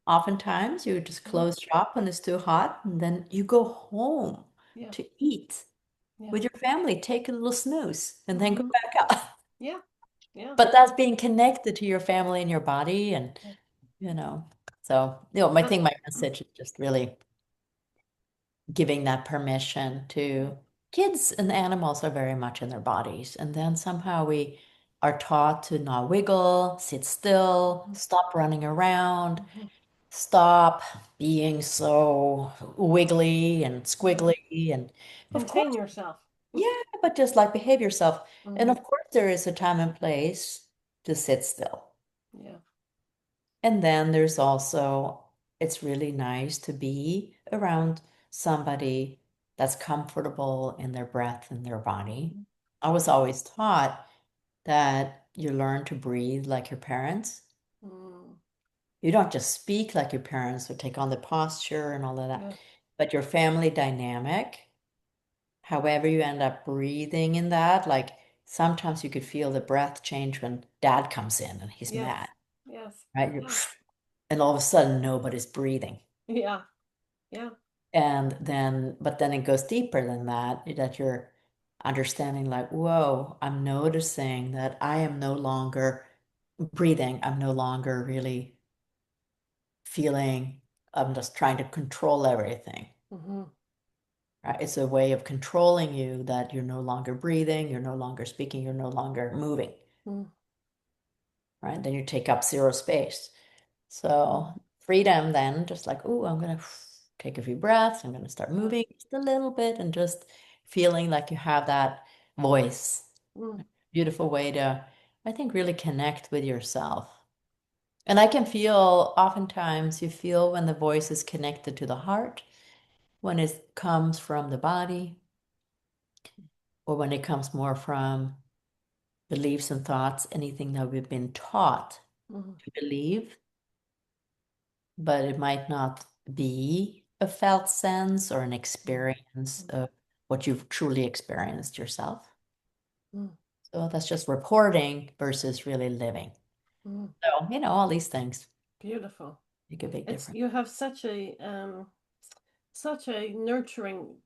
B: oftentimes you just
A: Mm.
B: close shop when it's too hot, and then you go home
A: Yeah.
B: to eat
A: Yeah.
B: with your family, take a little snooze, and then go
A: Mm-hmm.
B: back out.
A: Yeah. Yeah.
B: But that's being connected to your family and your body, and
A: Yeah.
B: you know. So, I
A: Uh,
B: think my message is just really giving that permission
A: yeah.
B: to kids and animals are very much in their bodies. And then somehow we are taught to not wiggle, sit still,
A: Mm-hmm.
B: stop running around,
A: Mm-hmm.
B: stop being so wiggly and
A: Yeah.
B: squiggly. And of
A: Contain
B: course,
A: yourself.
B: yeah, but just like behave yourself. And
A: Mm-hmm.
B: of course, there is a time and place to sit still.
A: Yeah.
B: And then there's also, it's really nice to be around somebody that's comfortable in their breath and their body. I was always taught that you learn to breathe like your parents.
A: Mm.
B: You don't just speak like your parents or take on the posture and all of that,
A: Yeah.
B: but your family dynamic, however you end up breathing in that, like sometimes you could feel the breath change when dad comes in and he's
A: Yes.
B: mad,
A: Yes.
B: right?
A: Yeah.
B: And all of a sudden nobody's breathing.
A: Yeah. Yeah.
B: But then it goes deeper than that, that you're understanding like, whoa, I'm noticing that I am no longer breathing. I'm no longer really feeling, I'm just trying to control everything,
A: Mm-hmm.
B: right? It's a way of controlling you that you're no longer breathing, you're no longer speaking, you're no longer moving,
A: Mm.
B: right? Then you take up zero space. So freedom then, just like, oh, I'm gonna take a few breaths. I'm gonna start
A: Yeah.
B: moving just a little bit and just feeling like you have that voice.
A: Mm.
B: Beautiful way to, I think, really connect with yourself. And I can feel oftentimes you feel when the voice is connected to the heart, when it comes from the body, or when it comes more from beliefs and thoughts, anything that we've been taught
A: Mm.
B: to believe, but it might not be a felt sense or an
A: Mm.
B: experience of what you've truly experienced yourself.
A: Mm.
B: So that's just reporting versus really living.
A: Mm.
B: So, all these things
A: Beautiful.
B: make a big
A: It's
B: difference.
A: you have such a nurturing,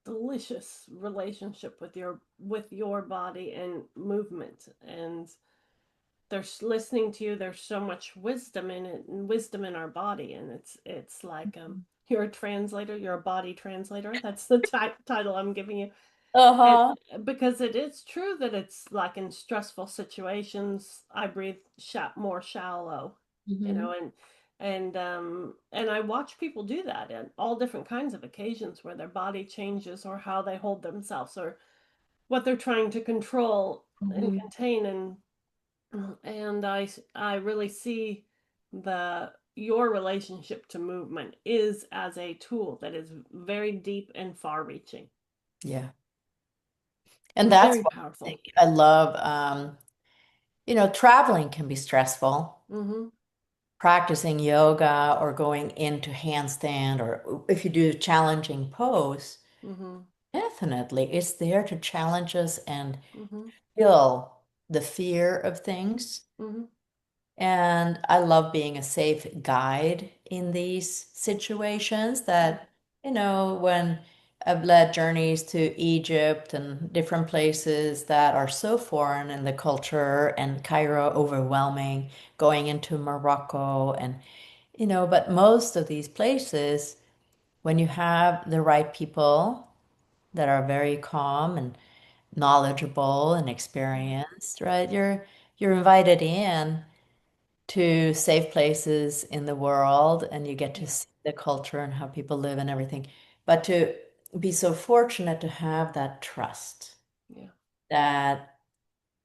A: delicious relationship with your body and movement, and there's listening to you, there's so much wisdom in it, and wisdom in our body, and it's like you're a translator, you're a body translator. That's the title I'm giving you. And
B: Uh-huh.
A: because it is true that it's like in stressful situations I breathe more shallow,
B: Hmm.
A: and I watch people do that at all different kinds of occasions where their body changes or how they hold themselves or what they're trying to control and
B: Hmm.
A: contain, And I really see the your relationship to movement is as a tool that is very deep and far reaching,
B: Yeah. And that's
A: very
B: one thing
A: powerful.
B: I love. Traveling can be stressful.
A: Mm-hmm.
B: Practicing yoga or going into handstand, or if you do a challenging pose,
A: Mm-hmm.
B: definitely it's there to challenge us and
A: Mm-hmm.
B: feel the fear of things.
A: Mm-hmm.
B: And I love being a safe guide in these situations
A: Yeah.
B: when I've led journeys to Egypt and different places that are so foreign in the culture, and Cairo overwhelming, going into Morocco but most of these places, when you have the right people that are very calm and knowledgeable and
A: Yeah.
B: experienced, right? You're invited in to safe places in the world, and you get to
A: Yeah.
B: see the culture and how people live and everything. But to be so fortunate to have that trust
A: Yeah.
B: that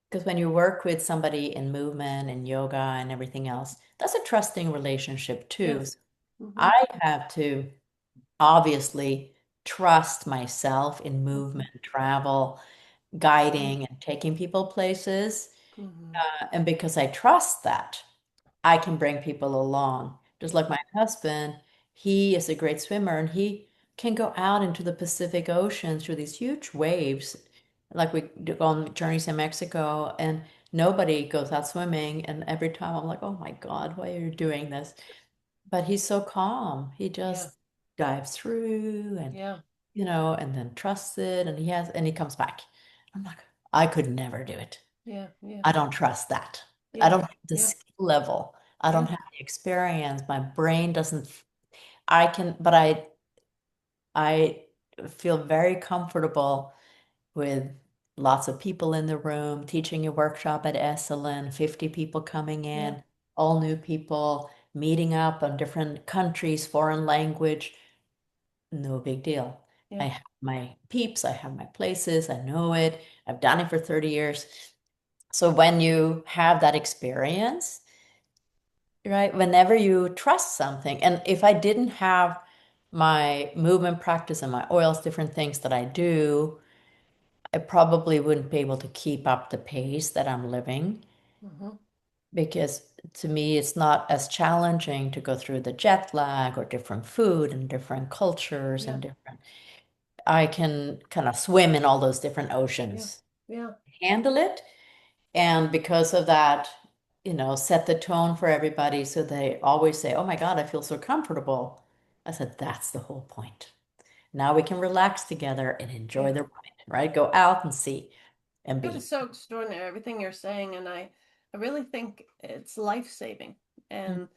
B: because when you work with somebody in movement and yoga and everything else, that's a trusting relationship too.
A: Yes. Mm-hmm.
B: I have to obviously trust myself in
A: Mm-hmm.
B: movement, travel, guiding, and taking people places.
A: Mm-hmm.
B: And because I trust that, I can bring people along. Just
A: Yeah.
B: like my husband, he is a great swimmer and he can go out into the Pacific Ocean through these huge waves. Like we go on journeys in Mexico and nobody goes out swimming. And every time I'm like, oh my God, why are you doing this? But he's so calm. He
A: Yeah.
B: just dives through
A: Yeah.
B: and then trusts it and he comes back. I'm like, I could never do it.
A: Yeah. Yeah.
B: I don't trust that. I
A: Yeah.
B: don't have the
A: Yeah.
B: skill level. I don't
A: Yeah.
B: have the experience. My brain doesn't, I can, but I feel very comfortable with lots of people in the room, teaching a workshop at Esalen, 50 people coming
A: Yeah.
B: in, all new people, meeting up on different countries, foreign language. No big deal. I
A: Yeah.
B: have my peeps, I have my places, I know it. I've done it for 30 years. So when you have that experience, right, whenever you trust something, and if I didn't have my movement practice and my oils, different things that I do, I probably wouldn't be able to keep up the pace that I'm living
A: Mm-hmm.
B: because to me, it's not as challenging to go through the jet lag or different food and different cultures
A: Yeah.
B: and different. I can kind of swim in all those different
A: Yeah.
B: oceans,
A: Yeah.
B: handle it. And because of that, set the tone for everybody. So they always say, oh my God, I feel so comfortable. I said, that's the whole point. Now we can relax together and
A: Yeah.
B: enjoy the ride, right? Go out and see and
A: It is
B: be.
A: so extraordinary, everything you're saying, and I really think it's life-saving.
B: Mm,
A: And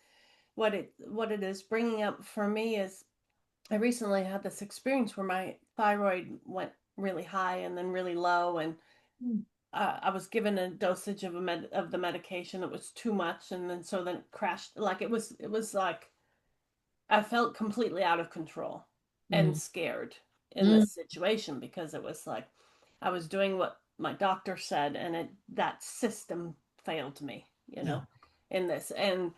A: what it is bringing up for me is I recently had this experience where my thyroid went really high and then really low, and
B: mm,
A: I was given a dosage of the medication. It was too much, and then it crashed. Like it was like I felt completely out of control and
B: mm,
A: scared in
B: mm.
A: this situation because it was like I was doing what my doctor said, and that system failed me,
B: Yeah.
A: in this. And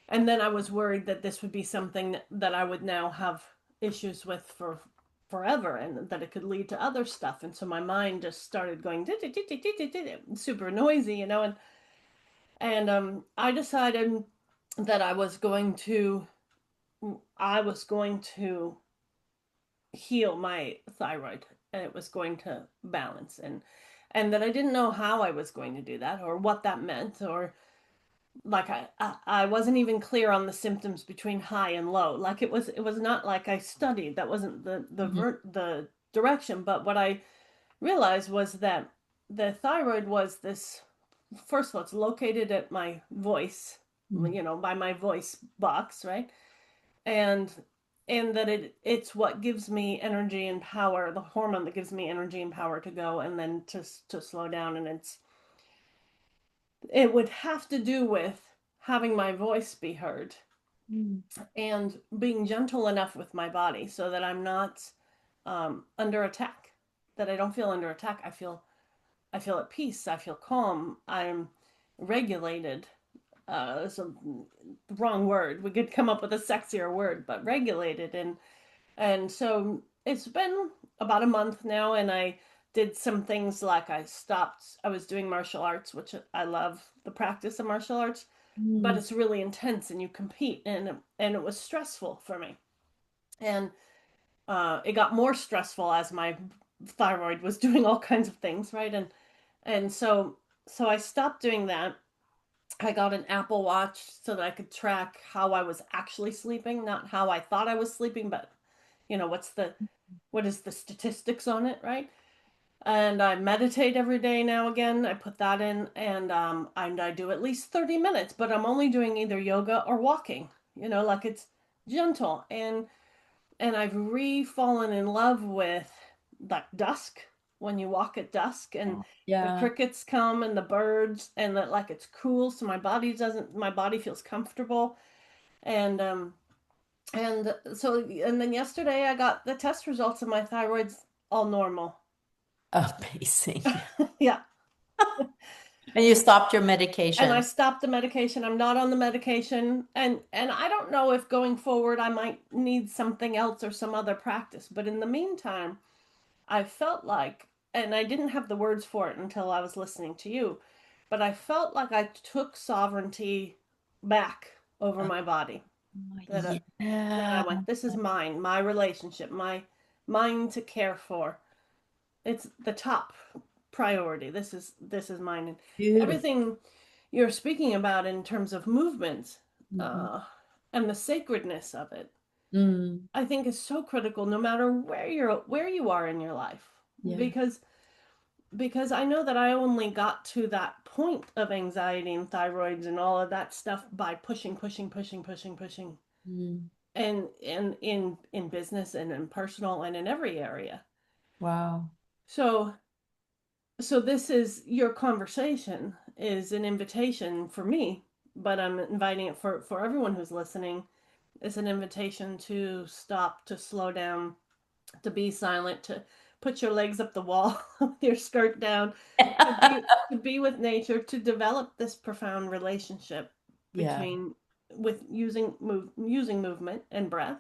A: then I was worried that this would be something that I would now have issues with for forever, and that it could lead to other stuff. And so my mind just started going super noisy, and I decided that I was going to heal my thyroid, and it was going to balance, and that I didn't know how I was going to do that or what that meant, or like I wasn't even clear on the symptoms between high and low. Like it was not like I studied. That wasn't
B: Mhm,
A: the direction. But what I realized was that the thyroid was this. First of all, it's located at my voice,
B: mm,
A: by my voice box, right? And that it's what gives me energy and power, the hormone that gives me energy and power to go and then to slow down. And it would have to do with having my voice be heard
B: mm,
A: and being gentle enough with my body so that I'm not under attack, that I don't feel under attack. I feel at peace. I feel calm. I'm regulated. So wrong word. We could come up with a sexier word, but regulated. And so it's been about a month now, and I did some things like I stopped. I was doing martial arts, which I love the practice of martial arts, but
B: Mm.
A: it's really intense and you compete, and it was stressful for me. And it got more stressful as my thyroid was doing all kinds of things, right? And so I stopped doing that. I got an Apple Watch so that I could track how I was actually sleeping, not how I thought I was sleeping, but what is the statistics on it, right? And I meditate every day now again. I put that in, and I do at least 30 minutes, but I'm only doing either yoga or walking. Like it's gentle, and I've re-fallen in love with like dusk, when you walk at dusk and the
B: Yeah.
A: crickets come and the birds, and that like it's cool, so my body feels comfortable. And um and so and then yesterday I got the test results, and my thyroid's all normal.
B: Amazing.
A: Yeah.
B: And you stopped your
A: And I
B: medication.
A: stopped the medication. I'm not on the medication, and I don't know if going forward I might need something else or some other practice, but in the meantime I felt like, and I didn't have the words for it until I was listening to you, but I felt like I took sovereignty back over
B: Oh,
A: my body. That I
B: yeah.
A: went, this is mine, my relationship, mine to care for. It's the top priority. This is mine, and
B: Beautiful.
A: everything you're speaking about in terms of movement,
B: Mhm.
A: uh, and the sacredness of it,
B: Mm,
A: I think is so critical, no matter where you are in your life,
B: yeah.
A: because I know that I only got to that point of anxiety and thyroids and all of that stuff by pushing, pushing, pushing, pushing, pushing,
B: Mm,
A: and in business and in personal and in every area.
B: wow.
A: So this is your conversation is an invitation for me, but I'm inviting it for everyone who's listening. It's an invitation to stop, to slow down, to be silent, to put your legs up the wall with your skirt down, to be with nature, to develop this profound relationship
B: Yeah.
A: between with using movement and breath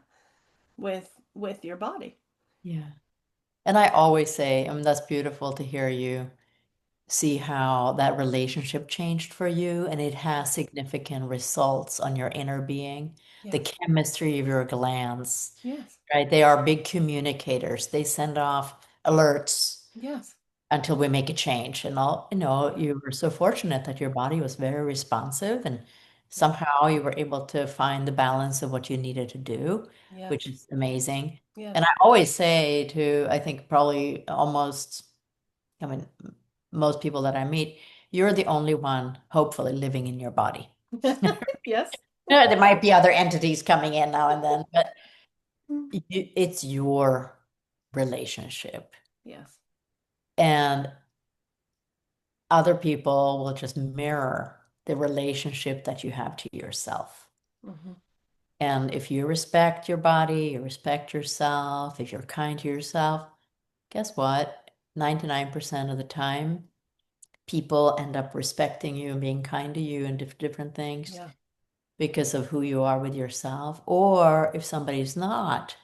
A: with your body.
B: Yeah. And I always say, I mean, that's beautiful to hear you see how that relationship changed for you, and it has significant results on your inner being, the
A: Yes.
B: chemistry of your glands,
A: Yes.
B: right? They are big communicators. They send off alerts
A: Yes.
B: until we make a change. And all,
A: Yeah.
B: you were so fortunate that your body was very responsive, and
A: Yeah.
B: somehow you were able to find the balance of what you needed to do, which
A: Yes.
B: is amazing. And
A: Yes.
B: I always say to, I think probably almost, I mean, most people that I meet, you're the only one hopefully living in your body.
A: Yes.
B: There might be other entities coming in now and then, but it's your relationship.
A: Yes.
B: And other people will just mirror the relationship that you have to yourself.
A: Hmm.
B: And if you respect your body, you respect yourself, if you're kind to yourself, guess what? 99% of the time, people end up respecting you and being kind to you and different things
A: Yeah.
B: because of who you are with yourself. Or if somebody's not,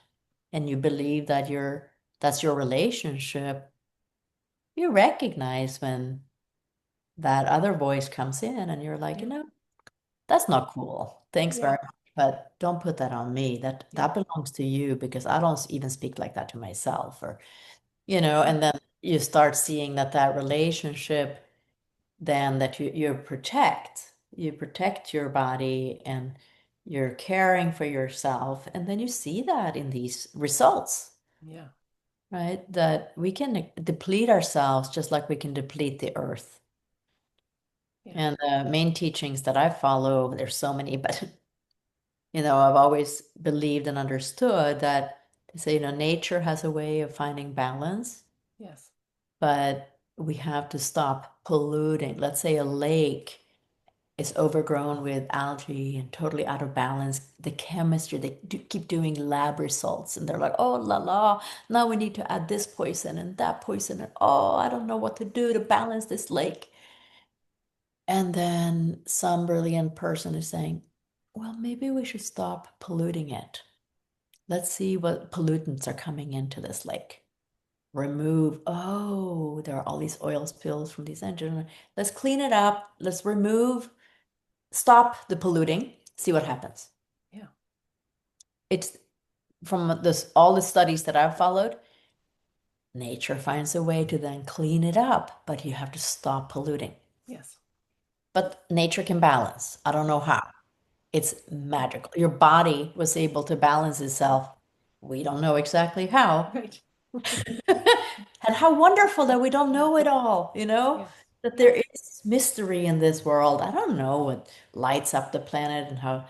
B: and you believe that that's your relationship, you recognize when that other voice comes in and you're like,
A: Yeah.
B: that's not cool. Thanks
A: Yeah.
B: very much, but don't put that on me.
A: Yeah.
B: That belongs to you because I don't even speak like that to myself. Or, and then you start seeing that relationship then that you protect your body and you're caring for yourself. And then you see that in these results,
A: Yeah.
B: right? That we can deplete ourselves just like we can deplete the earth.
A: Yeah.
B: And the main teachings that I follow, there's so many, but I've always believed and understood that they say, nature has a way of finding balance,
A: Yes.
B: but we have to stop polluting. Let's say a lake is overgrown with algae and totally out of balance. The chemistry, they keep doing lab results and they're like, oh la la, now we need to add this poison and that poison. And oh, I don't know what to do to balance this lake. And then some brilliant person is saying, well, maybe we should stop polluting it. Let's see what pollutants are coming into this lake. Remove, oh, there are all these oil spills from these engines. Let's clean it up. Let's remove, stop the polluting, see what happens.
A: Yeah.
B: It's from this all the studies that I've followed, nature finds a way to then clean it up, but you have to stop polluting.
A: Yes.
B: But nature can balance. I don't know
A: Yes.
B: how. It's magical. Your body was able to balance itself. We don't know exactly how.
A: Right.
B: And how wonderful that we don't
A: Yeah.
B: know it all, you know?
A: Yes.
B: That there
A: Yes.
B: is mystery in this world. I don't know what lights up the planet and how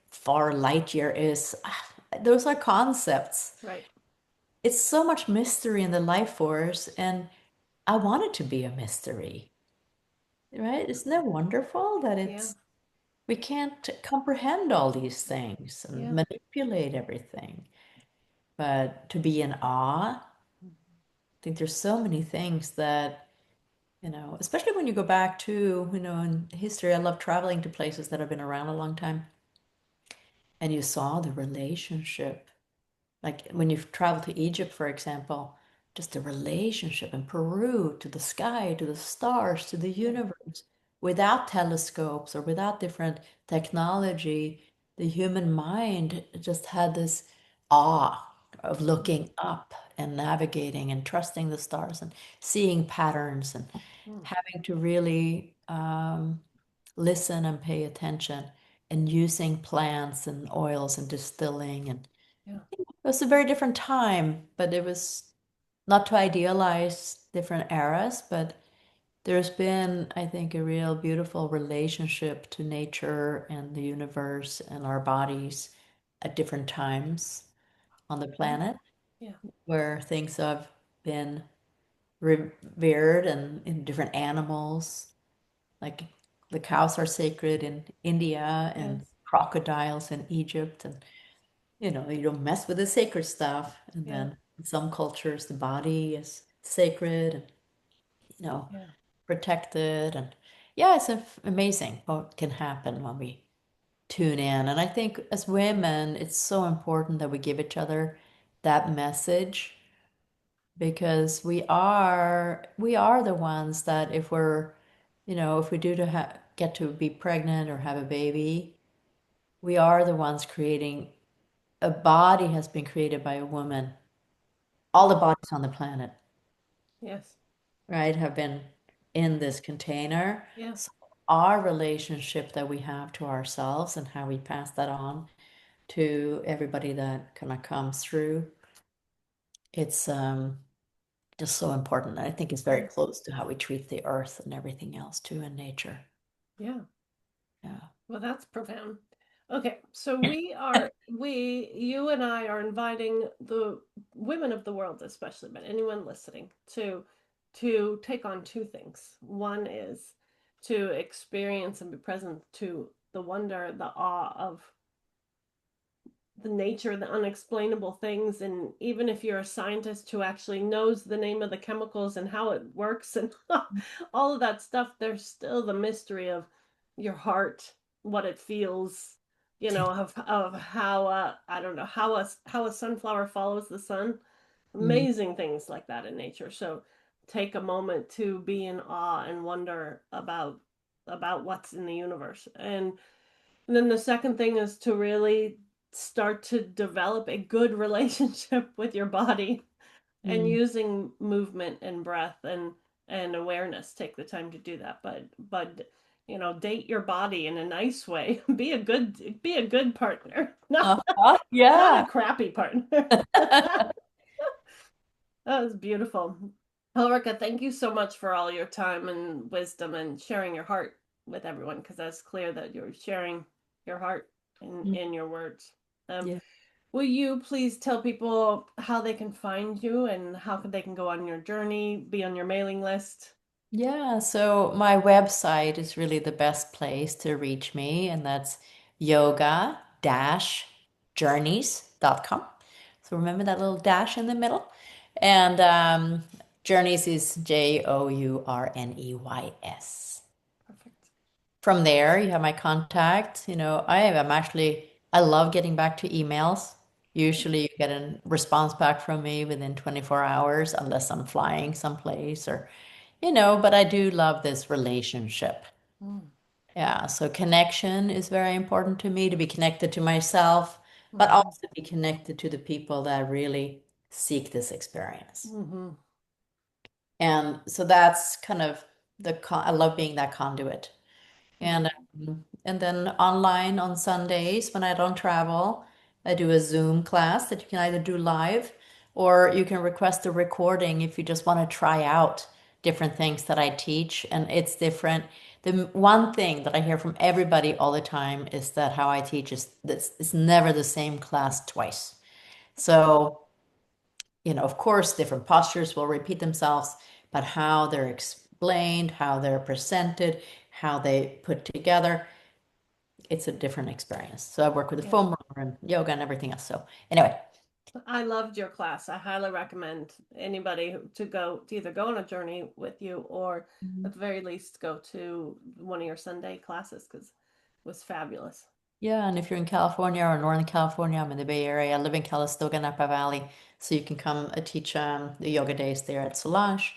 B: far light year is. Ah, those are concepts.
A: Right.
B: It's so much mystery in the life force, and I want it to be a mystery, right? Isn't that wonderful that
A: Yeah.
B: it's we can't comprehend all these things and
A: Yeah.
B: manipulate everything, but to be in awe, I think there's so many things that, especially when you go back to, in history, I love traveling to places that have been around a long time, and you saw the relationship. Like when you travel to Egypt, for example, just the relationship in Peru to the sky, to the stars, to the
A: Yeah.
B: universe. Without telescopes or without different technology, the human mind just had this awe of looking up and navigating and trusting the stars and seeing patterns and
A: Mm.
B: having to really listen and pay attention and using plants and oils and distilling and
A: Yeah.
B: it was a very different time, but it was not to idealize different eras, but there's been, I think, a real beautiful relationship to nature and the universe and our bodies at different times on the
A: Yeah.
B: planet
A: Yeah.
B: where things have been revered and in different animals. Like the cows are sacred in India and
A: Yes.
B: crocodiles in Egypt and you don't mess with the sacred stuff. And
A: Yeah.
B: then in some cultures, the body is sacred and,
A: Yeah.
B: protected. And yeah, it's amazing what can happen when we tune in. And I think as women, it's so important that we give each other that message because we are the ones that if we do get to be pregnant or have a baby, we are the ones creating a body has been created by a woman. All the bodies on the planet,
A: Yes.
B: right, have been in this container.
A: Yeah.
B: So our relationship that we have to ourselves and how we pass that on to everybody that kind of comes through, it's just so important. I think it's very
A: Yes.
B: close to how we treat the earth and everything else too in nature.
A: Yeah.
B: Yeah.
A: Well, that's profound. Okay, so you and I are inviting the women of the world, especially, but anyone listening, to take on two things. One is to experience and be present to the wonder, the awe of the nature, the unexplainable things, and even if you're a scientist who actually knows the name of the chemicals and how it works and all of that stuff, there's still the mystery of your heart, what it feels, of how I don't know how a sunflower follows the sun.
B: Mm.
A: Amazing things like that in nature. So take a moment to be in awe and wonder about what's in the universe. And then the second thing is to really start to develop a good relationship with your body and
B: Mm.
A: using movement and breath and awareness. Take the time to do that. But date your body in a nice way. Be a good partner. Not a
B: Yeah.
A: crappy partner. That was beautiful. Ulrika, thank you so much for all your time and wisdom and sharing your heart with everyone, because that's clear that you're sharing your heart
B: Mm.
A: in your words. Um,
B: Yeah.
A: will you please tell people how they can find you and how they can go on your journey, be on your mailing list?
B: Yeah, so my website is really the best place to reach me, and that's yoga-journeys.com. So remember that little dash in the middle. And Journeys is Journeys.
A: Perfect.
B: From there, you have my contact. I love getting back to emails. Usually you get a response back from me within 24 hours, unless I'm flying someplace but I do love this relationship.
A: Mm.
B: Yeah, so connection is very important to me to be connected to myself, but
A: Mhm.
B: also be connected to the people that really seek this experience.
A: Mhm.
B: And so that's kind of I love being that conduit. And
A: Mhm.
B: and then online on Sundays when I don't travel, I do a Zoom class that you can either do live or you can request a recording if you just want to try out different things that I teach. And it's different. The one thing that I hear from everybody all the time is that how I teach is that it's never the same class twice. So of course, different postures will repeat themselves, but how they're explained, how they're presented, how they put together, it's a different experience. So I work with the
A: Yeah.
B: foam roller and yoga and everything else. So anyway,
A: I loved your class. I highly recommend anybody to either go on a journey with you or
B: Mhm.
A: at the very least go to one of your Sunday classes because it was fabulous.
B: Yeah, and if you're in California or Northern California, I'm in the Bay Area. I live in Calistoga, Napa Valley, so you can come teach the yoga days there at Solange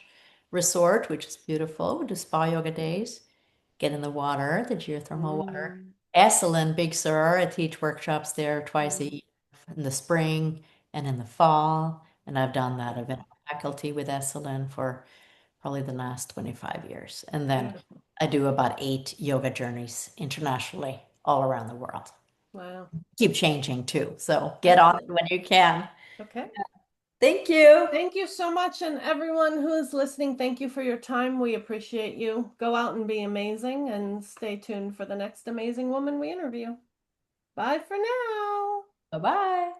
B: Resort, which is beautiful. We do spa yoga days. Get in the water, the geothermal water.
A: Mm.
B: Iceland, Big Sur, I teach workshops there twice a
A: Mm.
B: year in the spring and in the fall. And I've done that. I've been
A: Beautiful.
B: on faculty with Iceland for probably the last 25 years. And then
A: Beautiful.
B: I do about 8 yoga journeys internationally all around the world.
A: Wow.
B: Keep changing too. So get on it
A: Excellent.
B: when you can.
A: Okay.
B: Thank you.
A: Thank you so much. And everyone who is listening, thank you for your time. We appreciate you. Go out and be amazing and stay tuned for the next amazing woman we interview. Bye for now.
B: Bye bye.